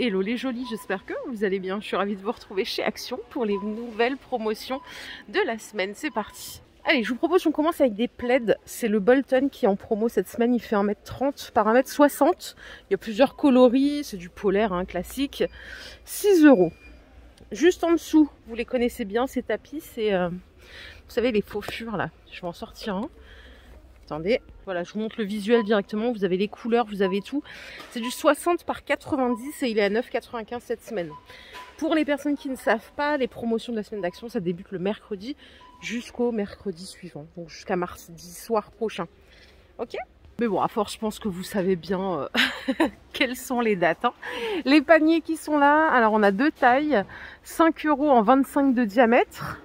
Hello les jolis, j'espère que vous allez bien. Je suis ravie de vous retrouver chez Action pour les nouvelles promotions de la semaine. C'est parti. Allez, je vous propose qu'on commence avec des plaids. C'est le Bolton qui est en promo cette semaine. Il fait 1m30 par 1m60. Il y a plusieurs coloris. C'est du polaire hein, classique. 6 €. Juste en dessous, vous les connaissez bien ces tapis. C'est, vous savez, les faux furs là. Je vais en sortir un. Attendez, voilà, je vous montre le visuel directement. Vous avez les couleurs, vous avez tout. C'est du 60 par 90 et il est à 9,95 cette semaine. Pour les personnes qui ne savent pas, les promotions de la semaine d'Action, ça débute le mercredi jusqu'au mercredi suivant. Donc jusqu'à mardi soir prochain. Ok? Mais bon, à force, je pense que vous savez bien quelles sont les dates. Hein. Les paniers qui sont là, alors on a deux tailles. 5 € en 25 de diamètre.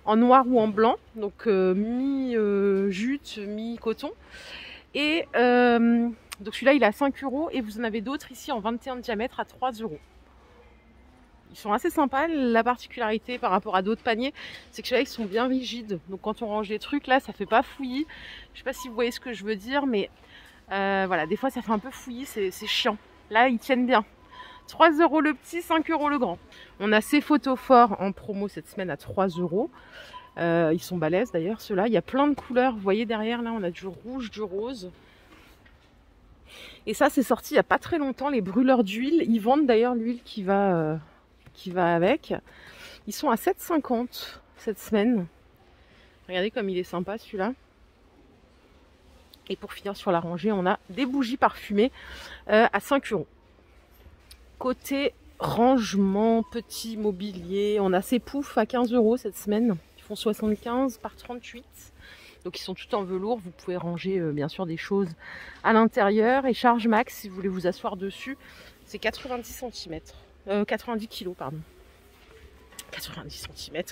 En noir ou en blanc, donc mi-jute, mi-coton. Et donc celui-là, il est à 5 € et vous en avez d'autres ici en 21 de diamètre à 3 €. Ils sont assez sympas. La particularité par rapport à d'autres paniers, c'est que ceux-là, ils sont bien rigides. Donc quand on range les trucs, là, ça fait pas fouillis. Je sais pas si vous voyez ce que je veux dire, mais voilà, des fois, ça fait un peu fouillis, c'est chiant. Là, ils tiennent bien. 3 € le petit, 5 € le grand. On a ces photophores en promo cette semaine à 3 €. Ils sont balèzes d'ailleurs ceux-là. Il y a plein de couleurs. Vous voyez derrière là, on a du rouge, du rose. Et ça, c'est sorti il n'y a pas très longtemps. Les brûleurs d'huile. Ils vendent d'ailleurs l'huile qui va avec. Ils sont à 7,50 € cette semaine. Regardez comme il est sympa celui-là. Et pour finir sur la rangée, on a des bougies parfumées à 5 €. Côté rangement, petit mobilier, on a ces poufs à 15 € cette semaine. Ils font 75 par 38. Donc ils sont tout en velours. Vous pouvez ranger bien sûr des choses à l'intérieur. Et charge max, si vous voulez vous asseoir dessus, c'est 90 cm. 90 kg, pardon. 90 cm.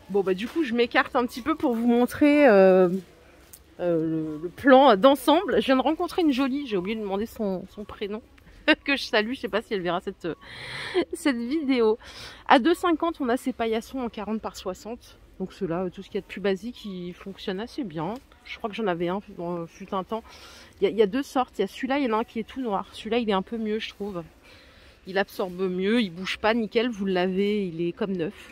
Bon bah du coup je m'écarte un petit peu pour vous montrer le plan d'ensemble. Je viens de rencontrer une jolie, j'ai oublié de demander son prénom. Que je salue, je sais pas si elle verra cette vidéo. À 2,50 on a ces paillassons en 40 par 60. Donc ceux-là, tout ce qu'il y a de plus basique, il fonctionne assez bien. Je crois que j'en avais un fut un temps. Il y a deux sortes. Il y a celui-là, il y en a un qui est tout noir. Celui-là, il est un peu mieux, je trouve. Il absorbe mieux, il bouge pas, nickel. Vous le lavez, il est comme neuf.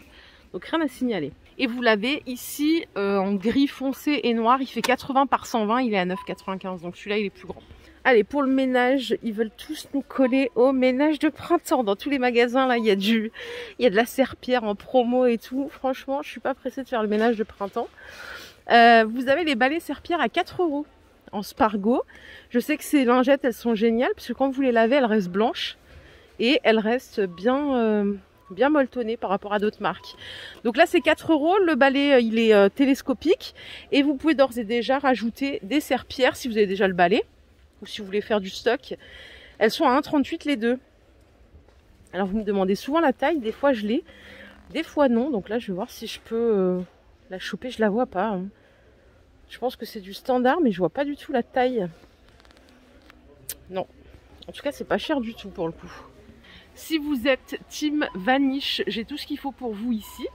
Donc rien à signaler. Et vous l'avez ici en gris foncé et noir. Il fait 80 par 120, il est à 9,95. Donc celui-là, il est plus grand. Allez, pour le ménage, ils veulent tous nous coller au ménage de printemps. Dans tous les magasins, là, il y a de la serpillière en promo et tout. Franchement, je suis pas pressée de faire le ménage de printemps. Vous avez les balais serpillières à 4 € en Spargo. Je sais que ces lingettes, elles sont géniales parce que quand vous les lavez, elles restent blanches et elles restent bien molletonnées par rapport à d'autres marques. Donc là, c'est 4 €. Le balai, il est télescopique et vous pouvez d'ores et déjà rajouter des serpillières si vous avez déjà le balai. Ou si vous voulez faire du stock, elles sont à 1,38 les deux. Alors vous me demandez souvent la taille, des fois je l'ai, des fois non. Donc là je vais voir si je peux la choper, je la vois pas. Hein. Je pense que c'est du standard, mais je vois pas du tout la taille. Non, en tout cas c'est pas cher du tout pour le coup. Si vous êtes team Vanish, j'ai tout ce qu'il faut pour vous ici.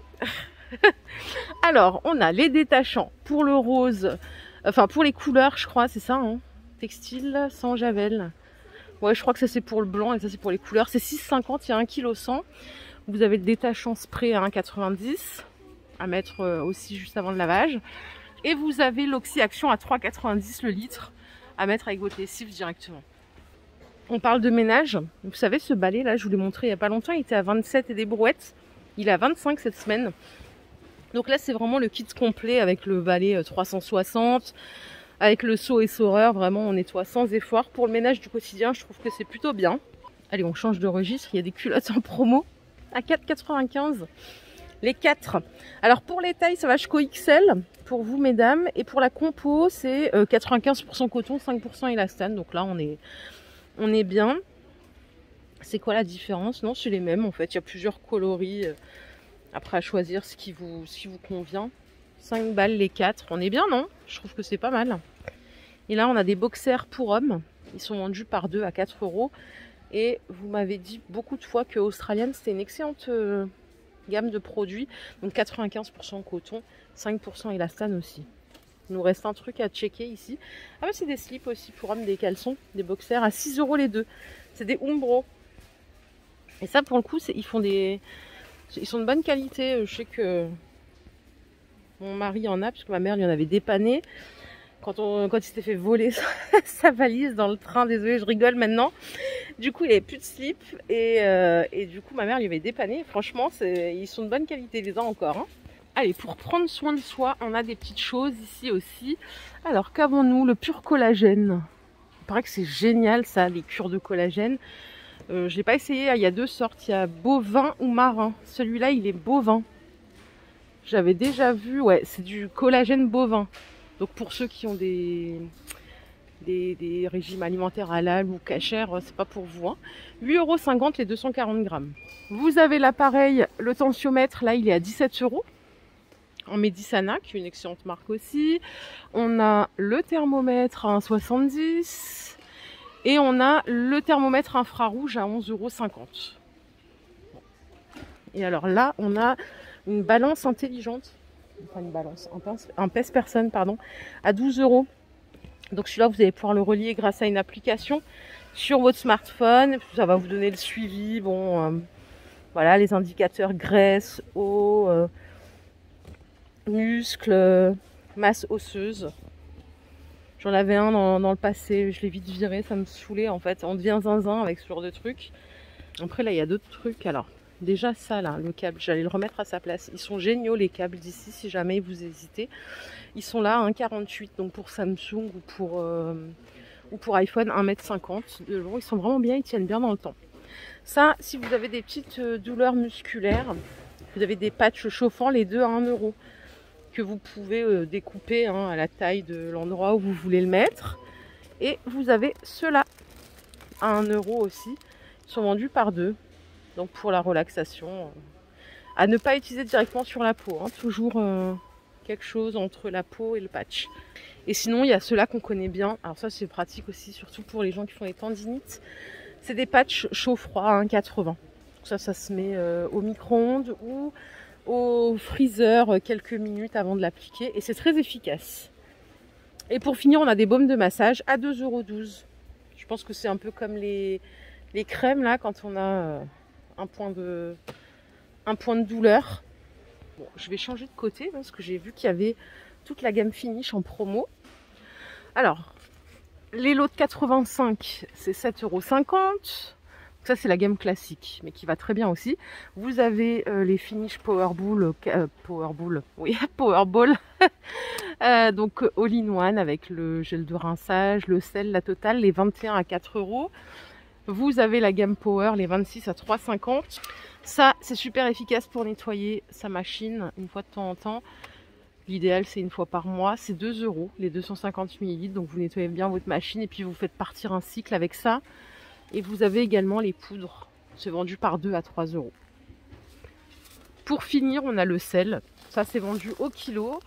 Alors on a les détachants pour le rose, enfin pour les couleurs je crois, c'est ça hein. Textile sans javel. Ouais, je crois que ça c'est pour le blanc et ça c'est pour les couleurs. C'est 6,50, il y a 1,1 kg. Vous avez le détachant spray à 1,90 à mettre aussi juste avant le lavage. Et vous avez l'Oxy Action à 3,90 le litre à mettre avec votre lessive directement. On parle de ménage. Vous savez, ce balai là, je vous l'ai montré il n'y a pas longtemps, il était à 27 et des brouettes. Il est à 25 cette semaine. Donc là, c'est vraiment le kit complet avec le balai 360. Avec le seau essoreur, vraiment on nettoie sans effort. Pour le ménage du quotidien, je trouve que c'est plutôt bien. Allez, on change de registre, il y a des culottes en promo à 4,95. Les 4. Alors pour les tailles, ça va jusqu'au XL pour vous mesdames. Et pour la compo, c'est 95% coton, 5% élastane. Donc là, on est bien. C'est quoi la différence? Non, c'est les mêmes en fait. Il y a plusieurs coloris. Après à choisir ce qui vous convient. 5 balles les 4. On est bien, non? Je trouve que c'est pas mal. Et là, on a des boxers pour hommes. Ils sont vendus par 2 à 4 €. Et vous m'avez dit beaucoup de fois que Australian, c'était une excellente gamme de produits. Donc 95% coton, 5% élastane aussi. Il nous reste un truc à checker ici. Ah mais c'est des slips aussi pour hommes, des caleçons, des boxers à 6 € les deux. C'est des Umbro. Et ça, pour le coup, ils sont de bonne qualité. Je sais que mon mari en a, parce que ma mère lui en avait dépanné. Quand il s'était fait voler sa valise dans le train, désolé, je rigole maintenant. Du coup, il avait plus de slip et du coup, ma mère lui avait dépanné. Franchement, ils sont de bonne qualité, les uns encore. Hein. Allez, pour prendre soin de soi, on a des petites choses ici aussi. Alors, qu'avons-nous? Le pur collagène. Il paraît que c'est génial, ça, les cures de collagène. Je l'ai pas essayé, il y a deux sortes. Il y a bovin ou marin. Celui-là, il est bovin. J'avais déjà vu, ouais, c'est du collagène bovin. Donc pour ceux qui ont des régimes alimentaires halal ou kasher, c'est pas pour vous. Hein. 8,50 € les 240 grammes. Vous avez l'appareil, le tensiomètre, là il est à 17 € en Medisana, qui est une excellente marque aussi. On a le thermomètre à 1,70 € et on a le thermomètre infrarouge à 11,50 €. Et alors là, on a une balance intelligente. Enfin une balance, un pèse-personne, pardon, à 12 €. Donc celui-là, vous allez pouvoir le relier grâce à une application sur votre smartphone. Ça va vous donner le suivi, voilà, les indicateurs graisse, eau, muscles, masse osseuse. J'en avais un dans le passé, je l'ai vite viré, ça me saoulait en fait. On devient zinzin avec ce genre de trucs. Après là, il y a d'autres trucs. Alors déjà ça là, le câble, j'allais le remettre à sa place. Ils sont géniaux les câbles d'ici, si jamais vous hésitez. Ils sont là à 1,48 €, donc pour Samsung ou pour iPhone 1,50 m de long. Ils sont vraiment bien, ils tiennent bien dans le temps. Ça, si vous avez des petites douleurs musculaires, vous avez des patchs chauffants, les deux à 1 € que vous pouvez découper hein, à la taille de l'endroit où vous voulez le mettre. Et vous avez ceux-là à 1 € aussi. Ils sont vendus par deux. Donc pour la relaxation, à ne pas utiliser directement sur la peau, hein, toujours quelque chose entre la peau et le patch. Et sinon il y a ceux-là qu'on connaît bien, alors ça c'est pratique aussi, surtout pour les gens qui font des tendinites. C'est des patchs chaud-froid à 1,80 €. Ça se met au micro-ondes ou au freezer quelques minutes avant de l'appliquer et c'est très efficace. Et pour finir, on a des baumes de massage à 2,12 €. Je pense que c'est un peu comme les crèmes là quand on a un point de douleur. Bon, je vais changer de côté parce que j'ai vu qu'il y avait toute la gamme Finish en promo. Alors, les lots de 85, c'est 7,50 €. Ça, c'est la gamme classique, mais qui va très bien aussi. Vous avez les Finish Powerball, oui, Powerball. Donc all-in-one avec le gel de rinçage, le sel, la totale, les 21 à 4 €. Vous avez la gamme Power, les 26 à 3,50 €. Ça, c'est super efficace pour nettoyer sa machine une fois de temps en temps. L'idéal, c'est une fois par mois. C'est 2 € les 250 ml. Donc, vous nettoyez bien votre machine et puis vous faites partir un cycle avec ça. Et vous avez également les poudres. C'est vendu par 2 à 3 €. Pour finir, on a le sel. Ça, c'est vendu au kilo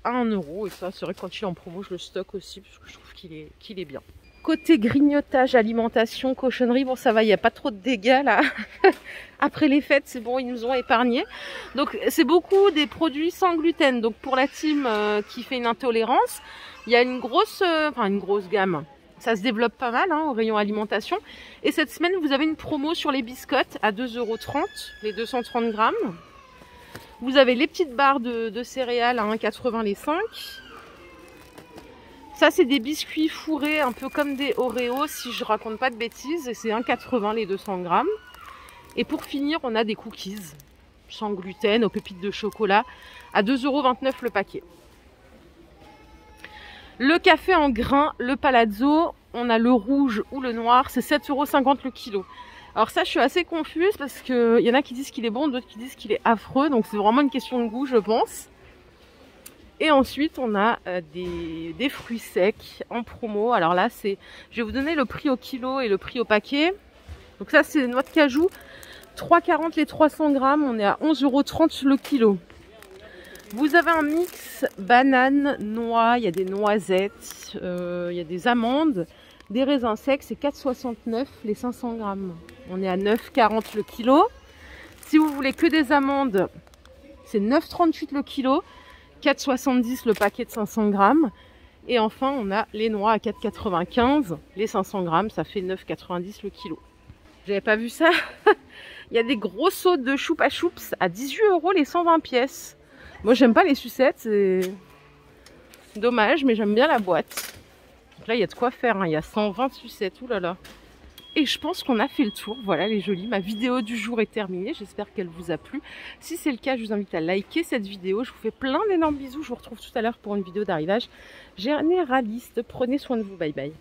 à 1 €. Et ça, c'est vrai que quand il est en promo, je le stocke aussi parce que je trouve qu'il est bien. Côté grignotage, alimentation, cochonnerie, bon ça va, il n'y a pas trop de dégâts là. Après les fêtes, c'est bon, ils nous ont épargnés. Donc c'est beaucoup des produits sans gluten. Donc pour la team qui fait une intolérance, il y a une grosse gamme. Ça se développe pas mal hein, au rayon alimentation. Et cette semaine, vous avez une promo sur les biscottes à 2,30 €, les 230 grammes. Vous avez les petites barres de céréales à 1,80 € les 5. Ça, c'est des biscuits fourrés, un peu comme des Oreos, si je raconte pas de bêtises. Et c'est 1,80 € les 200 grammes. Et pour finir, on a des cookies sans gluten, aux pépites de chocolat, à 2,29 € le paquet. Le café en grains, le palazzo, on a le rouge ou le noir, c'est 7,50 € le kilo. Alors ça, je suis assez confuse parce qu'il y en a qui disent qu'il est bon, d'autres qui disent qu'il est affreux. Donc c'est vraiment une question de goût, je pense. Et ensuite, on a des fruits secs en promo. Alors là, je vais vous donner le prix au kilo et le prix au paquet. Donc ça, c'est noix de cajou. 3,40 € les 300 grammes. On est à 11,30 € le kilo. Vous avez un mix banane, noix. Il y a des noisettes. Il y a des amandes. Des raisins secs. C'est 4,69 € les 500 grammes. On est à 9,40 € le kilo. Si vous voulez que des amandes, c'est 9,38 € le kilo. 4,70 € le paquet de 500 grammes. Et enfin, on a les noix à 4,95 €. Les 500 grammes, ça fait 9,90 € le kilo. J'avais pas vu ça. Il y a des gros seaux de choupa choups à 18 € les 120 pièces. Moi, j'aime pas les sucettes, c'est dommage, mais j'aime bien la boîte. Donc là, il y a de quoi faire, hein. Il y a 120 sucettes, oulala. Et je pense qu'on a fait le tour. Voilà les jolies, ma vidéo du jour est terminée. J'espère qu'elle vous a plu. Si c'est le cas, je vous invite à liker cette vidéo. Je vous fais plein d'énormes bisous. Je vous retrouve tout à l'heure pour une vidéo d'arrivage généraliste. Prenez soin de vous. Bye bye.